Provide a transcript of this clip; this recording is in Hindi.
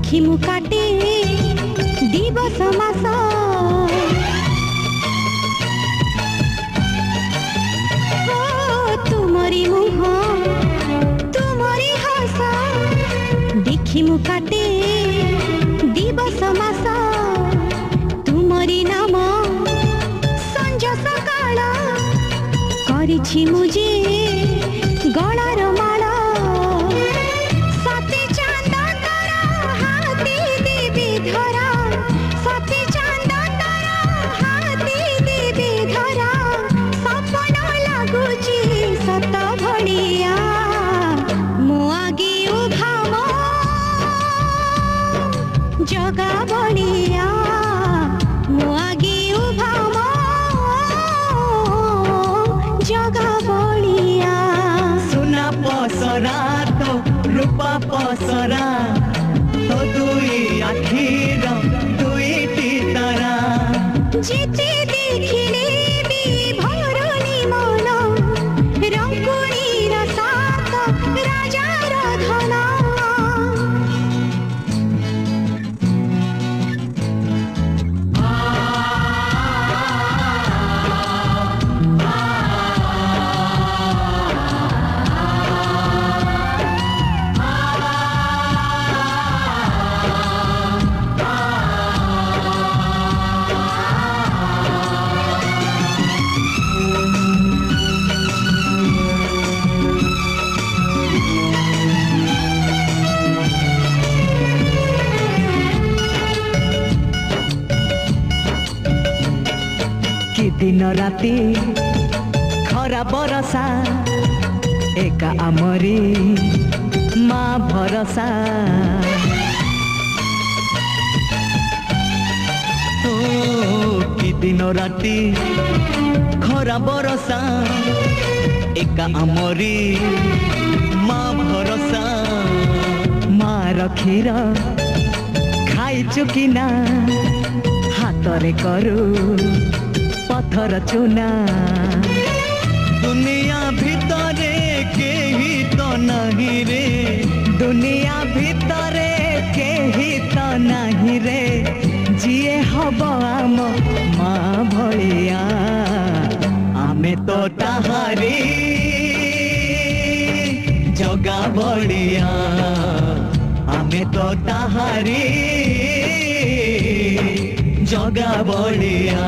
देखी मु काटे दिवस मास तुमरी मुह तुमरी हस देखी मु काटे दिवस मास तुमरी नाम संज सकाळ करिछि मुझे गलार माला सती चांद तारा हाथी देवी धरा सती चांद तारा हाथी देवी धरा सपन लागुची सत भड़िया मो आगे उभा मो जगा बलिया मो आगे उभा मो जगा बलिया सुना पसरा तो रूपा पसरा तो दुई आखिर दुईटी तारा जेते देखिले भी भरनी मन रंगुणीर सात राजार धन कि दिन राति खरा बरसा एका आमरी माँ भरसा ओ कि दिन राति खरा बरसा एका आमरी माँ भरसा माँ रखीर खाई चुकिना हाथरे करू पत्थर चुना दुनिया भितरे केही तो नहीं रे दुनिया भितरे केही तो नहीं रे जिए हब आम माँ भलिया आमे तो ताहारी जगा बलिया आमे तो ताहारी जगा बलिया।